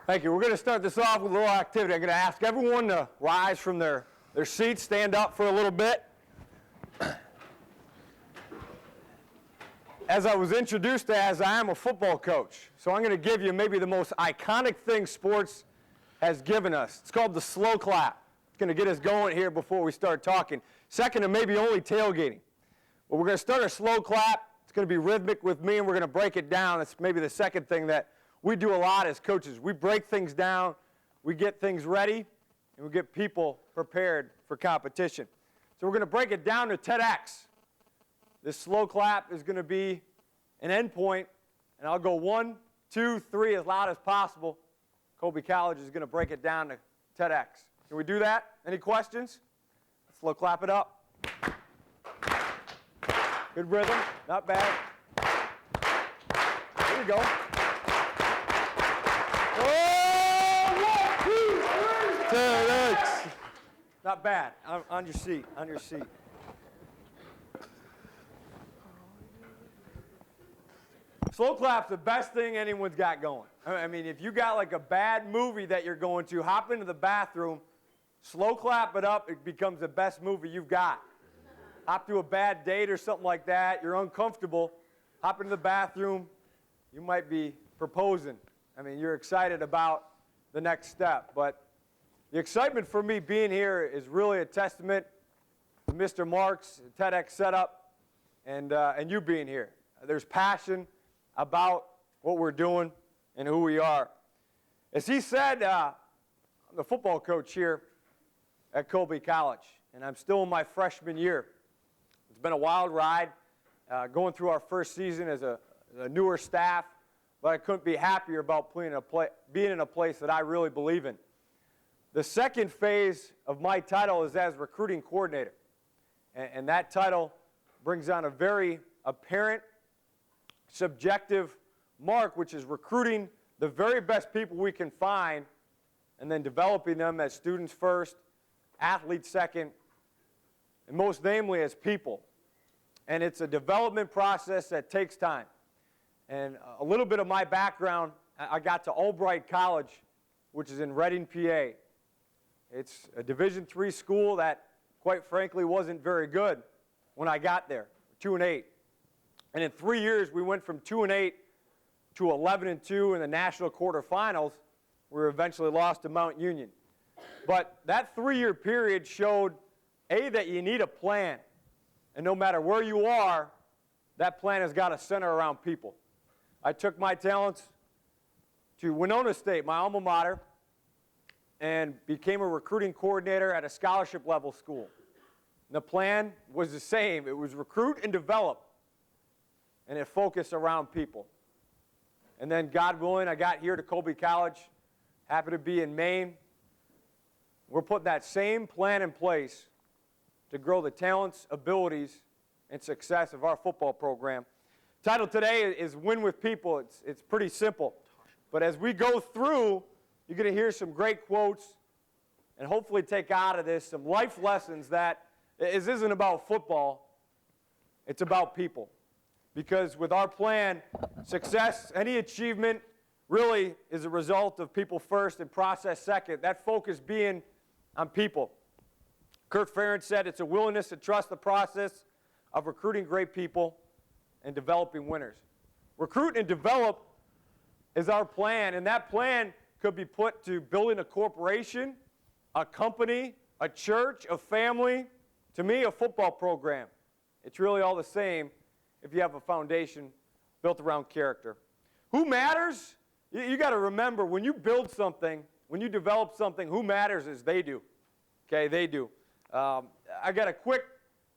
Thank you. We're going to start this off with a little activity. I'm going to ask everyone to rise from their seats, stand up for a little bit. As I was introduced as, I am a football coach. So I'm going to give you maybe the most iconic thing sports has given us. It's called the slow clap. It's going to get us going here before we start talking. Second, and maybe only tailgating. But we're going to start a slow clap. It's going to be rhythmic with me, and we're going to break it down. That's maybe the second thing that we do a lot as coaches. We break things down, we get things ready, and we get people prepared for competition. So we're going to break it down to TEDx. This slow clap is going to be an end point, and I'll go 1, 2, 3 as loud as possible. Colby College is going to break it down to TEDx. Can we do that? Any questions? Let's slow clap it up. Good rhythm, not bad. There you go. Oh, 1, 2, 3. TEDx. Not bad. On your seat, on your seat. Slow clap's the best thing anyone's got going. I mean, if you got like a bad movie that you're going to, hop into the bathroom, slow clap it up, it becomes the best movie you've got. Hop to a bad date or something like that, you're uncomfortable, hop into the bathroom, you might be proposing. I mean, you're excited about the next step. But the excitement for me being here is really a testament to Mr. Mark's TEDx setup and you being here. There's passion about what we're doing and who we are. As he said, I'm the football coach here at Colby College, and I'm still in my freshman year. It's been a wild ride going through our first season as a newer staff, but I couldn't be happier about being in a place that I really believe in. The second phase of my title is as recruiting coordinator, and that title brings on a very apparent subjective mark, which is recruiting the very best people we can find and then developing them as students first, athletes second, and most namely as people. And it's a development process that takes time. And a little bit of my background, I got to Albright College, which is in Reading, PA. It's a Division III school that, quite frankly, wasn't very good when I got there, 2-8. And in 3 years, we went from 2-8 to 11-2 in the national quarterfinals. We were eventually lost to Mount Union. But that 3-year period showed, A, that you need a plan. And no matter where you are, that plan has got to center around people. I took my talents to Winona State, my alma mater, and became a recruiting coordinator at a scholarship level school. And the plan was the same. It was recruit and develop. And it focused around people. And then, God willing, I got here to Colby College, happy to be in Maine. We're putting that same plan in place to grow the talents, abilities, and success of our football program. Title today is Win with People. It's pretty simple. But as we go through, you're going to hear some great quotes and hopefully take out of this some life lessons that it isn't about football, it's about people. Because with our plan, success, any achievement really is a result of people first and process second. That focus being on people. Kurt Ferentz said it's a willingness to trust the process of recruiting great people and developing winners. Recruit and develop is our plan, and that plan could be put to building a corporation, a company, a church, a family, to me, a football program. It's really all the same if you have a foundation built around character. Who matters? You got to remember, when you build something, when you develop something, who matters is they do. Okay, they do. I got a quick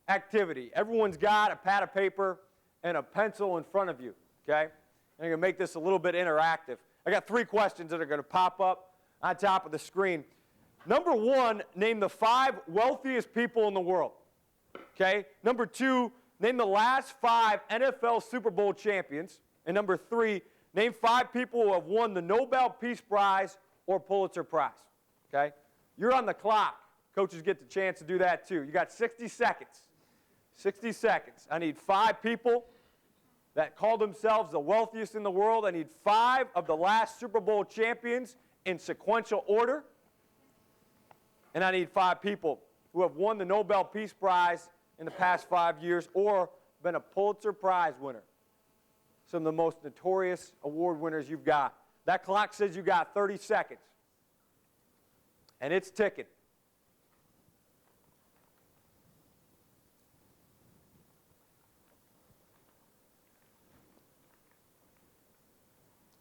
activity. Everyone's got a pad of paper and a pencil in front of you, okay? And I'm going to make this a little bit interactive. I got 3 questions that are going to pop up on top of the screen. Number 1, name the 5 wealthiest people in the world, okay? Number 2, name the last 5 NFL Super Bowl champions. And number 3, name 5 people who have won the Nobel Peace Prize or Pulitzer Prize, okay? You're on the clock. Coaches get the chance to do that too. You got 60 seconds. 60 seconds. I need 5 people that call themselves the wealthiest in the world. I need 5 of the last Super Bowl champions in sequential order. And I need 5 people who have won the Nobel Peace Prize in the past 5 years or been a Pulitzer Prize winner. Some of the most notorious award winners you've got. That clock says you got 30 seconds. And it's ticking.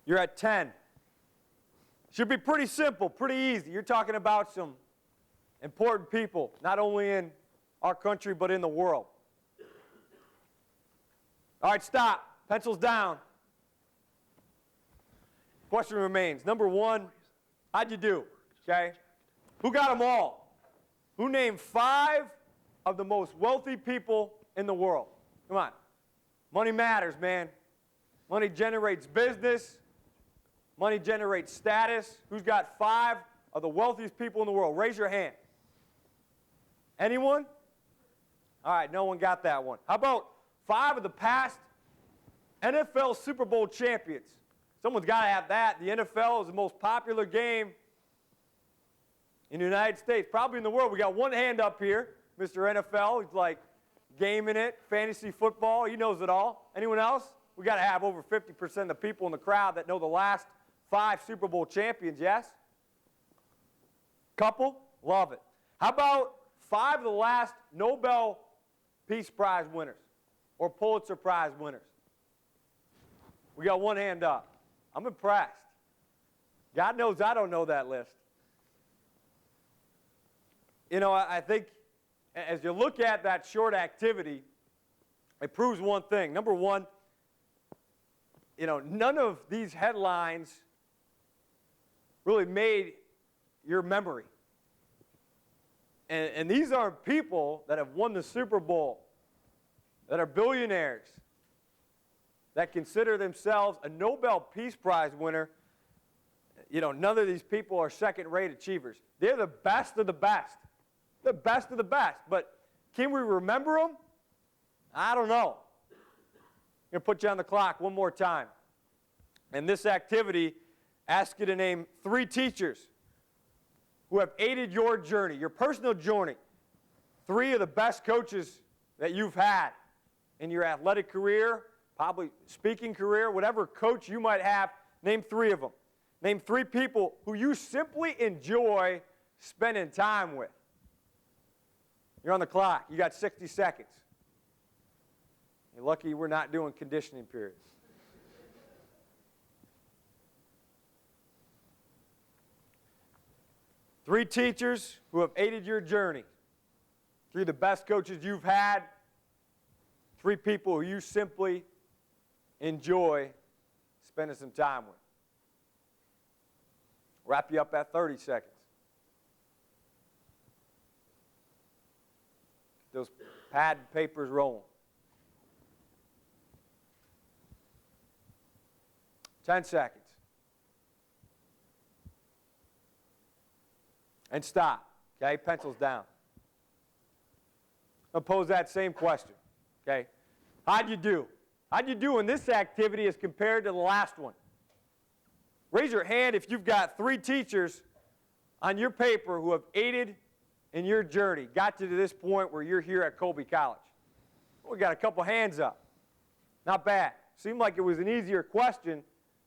You're at 10. Should be pretty simple, pretty easy. You're talking about some important people, not only in our country, but in the world. All right, stop. Pencils down. Question remains. Number 1, how'd you do? Okay? Who got them all? Who named 5 of the most wealthy people in the world? Come on. Money matters, man. Money generates business. Money generates status. Who's got 5 of the wealthiest people in the world? Raise your hand. Anyone? All right, no one got that one. How about 5 of the past NFL Super Bowl champions? Someone's got to have that. The NFL is the most popular game in the United States, probably in the world. We got one hand up here, Mr. NFL. He's like gaming it, fantasy football. He knows it all. Anyone else? We got to have over 50% of the people in the crowd that know the last 5 Super Bowl champions, yes? Couple? Love it. How about 5 of the last Nobel Peace Prize winners or Pulitzer Prize winners? We got one hand up. I'm impressed. God knows I don't know that list. You know, I think as you look at that short activity, it proves one thing. Number 1, you know, none of these headlines really made your memory. And these are people that have won the Super Bowl, that are billionaires, that consider themselves a Nobel Peace Prize winner. You know, none of these people are second-rate achievers. They're the best of the best. The best of the best. But can we remember them? I don't know. I'm going to put you on the clock one more time. And this activity asks you to name 3 teachers who have aided your journey, your personal journey. 3 of the best coaches that you've had in your athletic career, probably speaking career, whatever coach you might have, name 3 of them. Name 3 people who you simply enjoy spending time with. You're on the clock. You got 60 seconds. You're lucky we're not doing conditioning periods. Three teachers who have aided your journey. 3 of the best coaches you've had. 3 people who you simply enjoy spending some time with. Wrap you up at 30 seconds. Those pad and papers rolling. 10 seconds. And stop. Okay, pencils down. I'll pose that same question. Okay, how'd you do? How'd you do in this activity as compared to the last one? Raise your hand if you've got 3 teachers on your paper who have aided in your journey, got you to this point where you're here at Colby College. We got a couple hands up. Not bad. Seemed like it was an easier question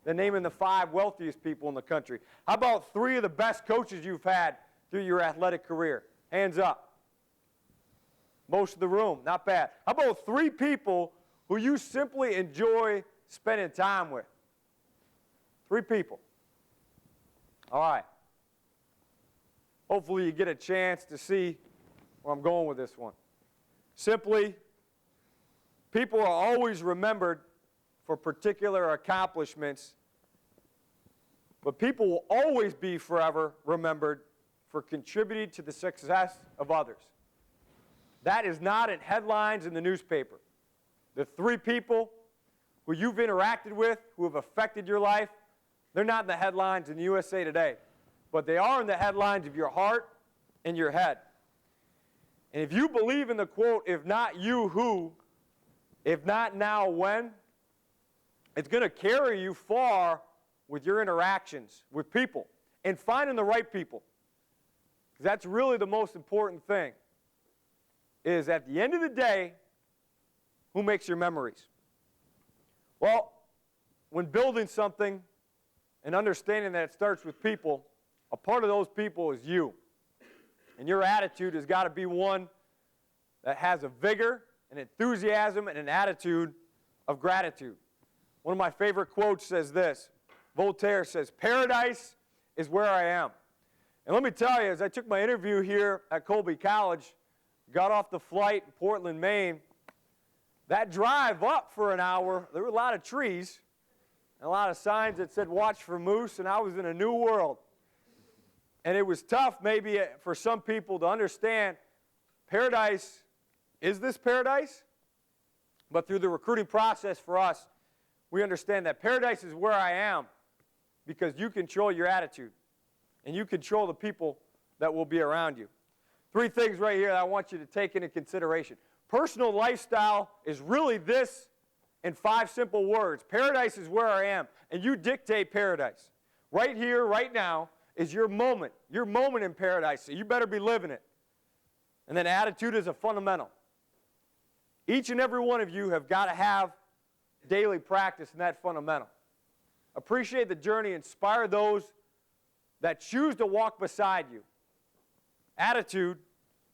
than naming the 5 wealthiest people in the country. How about 3 of the best coaches you've had through your athletic career? Hands up. Most of the room, not bad. How about 3 people who you simply enjoy spending time with? 3 people. All right. Hopefully you get a chance to see where I'm going with this one. Simply, people are always remembered for particular accomplishments, but people will always be forever remembered for contributing to the success of others. That is not in headlines in the newspaper. The 3 people who you've interacted with, who have affected your life, they're not in the headlines in USA Today, but they are in the headlines of your heart and your head. And if you believe in the quote, if not you, who? If not now, when? It's going to carry you far with your interactions with people. and finding the right people. Because that's really the most important thing, is at the end of the day, who makes your memories? Well, when building something and understanding that it starts with people, a part of those people is you. And your attitude has got to be one that has a vigor, an enthusiasm, and an attitude of gratitude. One of my favorite quotes says this. Voltaire says, "Paradise is where I am." And let me tell you, as I took my interview here at Colby College, got off the flight in Portland, Maine, that drive up for an hour, there were a lot of trees and a lot of signs that said, "Watch for moose," and I was in a new world. And it was tough maybe for some people to understand paradise, is this paradise? But through the recruiting process for us, we understand that paradise is where I am because you control your attitude and you control the people that will be around you. 3 things right here that I want you to take into consideration. Personal lifestyle is really this in 5 simple words. Paradise is where I am, and you dictate paradise. Right here, right now, is your moment in paradise, so you better be living it. And then attitude is a fundamental. Each and every one of you have got to have daily practice in that fundamental. Appreciate the journey, inspire those that choose to walk beside you. Attitude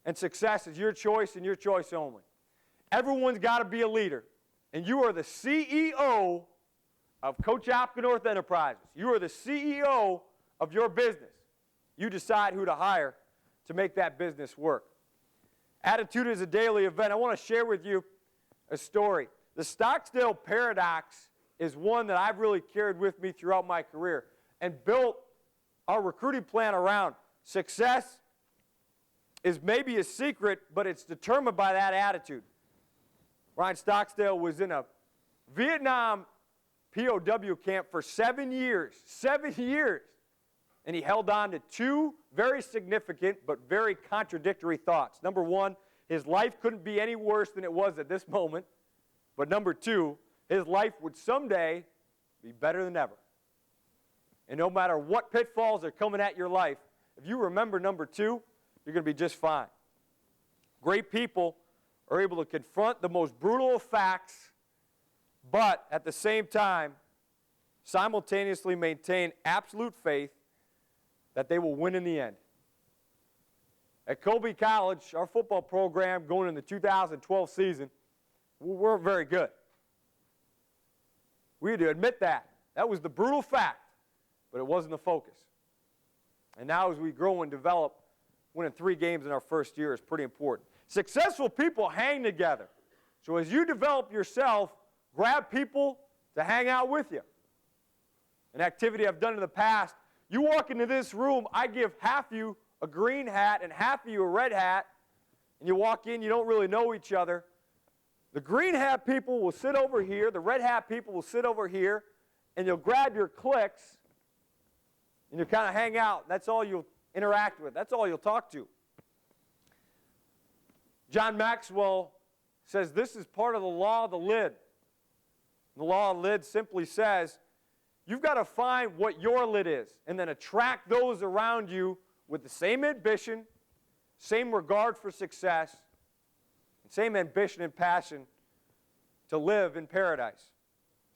and success is your choice and your choice only. Everyone's got to be a leader, and you are the CEO of Coach Opgenorth Enterprises. You are the CEO of your business. You decide who to hire to make that business work. Attitude is a daily event. I want to share with you a story. The Stockdale paradox is one that I've really carried with me throughout my career and built our recruiting plan around. Success is maybe a secret, but it's determined by that attitude. Ryan Stockdale was in a Vietnam POW camp for 7 years. 7 years. And he held on to 2 very significant but very contradictory thoughts. Number 1, his life couldn't be any worse than it was at this moment. But number 2, his life would someday be better than ever. And no matter what pitfalls are coming at your life, if you remember number 2, you're going to be just fine. Great people are able to confront the most brutal of facts, but at the same time, simultaneously maintain absolute faith that they will win in the end. At Colby College, our football program going in the 2012 season, we weren't very good. We had to admit that. That was the brutal fact, but it wasn't the focus. And now as we grow and develop, winning 3 games in our first year is pretty important. Successful people hang together. So as you develop yourself, grab people to hang out with you. An activity I've done in the past, you walk into this room, I give half you a green hat and half of you a red hat, and you walk in, you don't really know each other. The green hat people will sit over here, the red hat people will sit over here, and you'll grab your cliques, and you'll kind of hang out. That's all you'll interact with. That's all you'll talk to. John Maxwell says this is part of the law of the lid. The law of the lid simply says you've got to find what your lid is and then attract those around you with the same ambition, same regard for success, and same ambition and passion to live in paradise.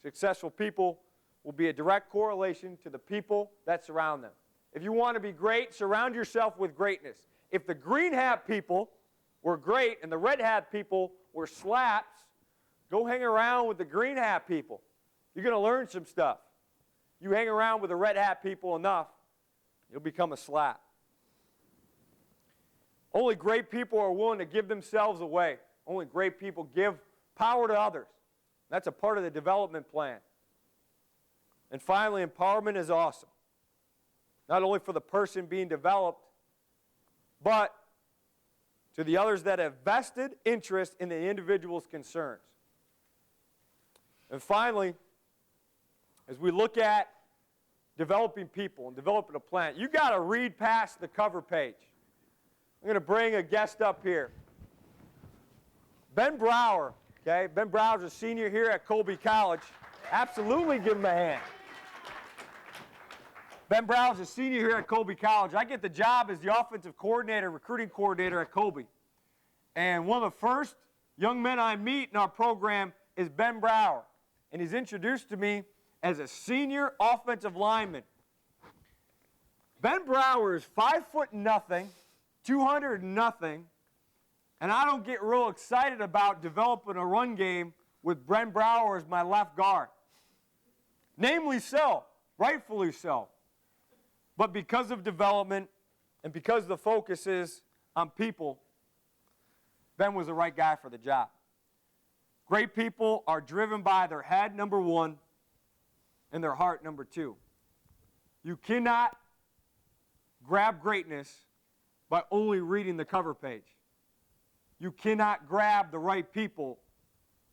Successful people will be a direct correlation to the people that surround them. If you want to be great, surround yourself with greatness. If the green hat people were great and the red hat people were slaps, go hang around with the green hat people. You're going to learn some stuff. You hang around with the red hat people enough, you'll become a slap. Only great people are willing to give themselves away. Only great people give power to others. That's a part of the development plan. And finally, empowerment is awesome. Not only for the person being developed, but to the others that have vested interest in the individual's concerns. And finally, as we look at developing people and developing a plan, you've got to read past the cover page. I'm going to bring a guest up here. Ben Brower, okay? Ben Brower's a senior here at Colby College. Absolutely give him a hand. Ben Brower's a senior here at Colby College. I get the job as the offensive coordinator, recruiting coordinator at Colby. And one of the first young men I meet in our program is Ben Brower. And he's introduced to me as a senior offensive lineman. Ben Brower is 5'0", 200 nothing, and I don't get real excited about developing a run game with Ben Brower as my left guard. Namely so, rightfully so. But because of development and because the focus is on people, Ben was the right guy for the job. Great people are driven by their head, number one, and their heart, number two. You cannot grab greatness by only reading the cover page. You cannot grab the right people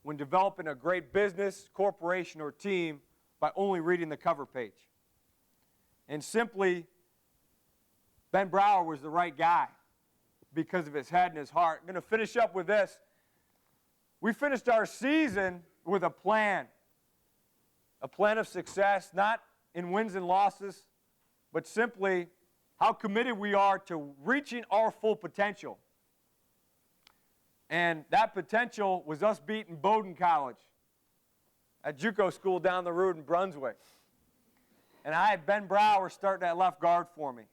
when developing a great business, corporation, or team by only reading the cover page. And simply, Ben Brower was the right guy because of his head and his heart. I'm going to finish up with this. We finished our season with a plan of success, not in wins and losses, but simply how committed we are to reaching our full potential. And that potential was us beating Bowdoin College at JUCO school down the road in Brunswick. And I had Ben Brower starting at left guard for me.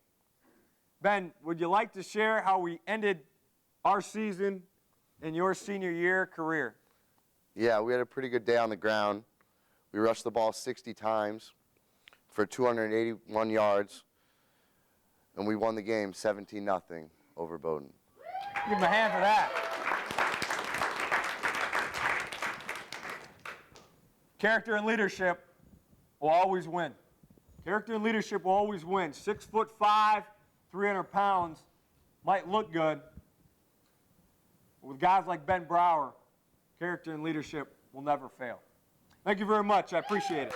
Ben, would you like to share how we ended our season in your senior year career? Yeah, we had a pretty good day on the ground. We rushed the ball 60 times for 281 yards, and we won the game 17-0 over Bowdoin. Give him a hand for that. Character and leadership will always win. Character and leadership will always win. 6'5", 300 pounds might look good. But with guys like Ben Brower, character and leadership will never fail. Thank you very much. I appreciate it.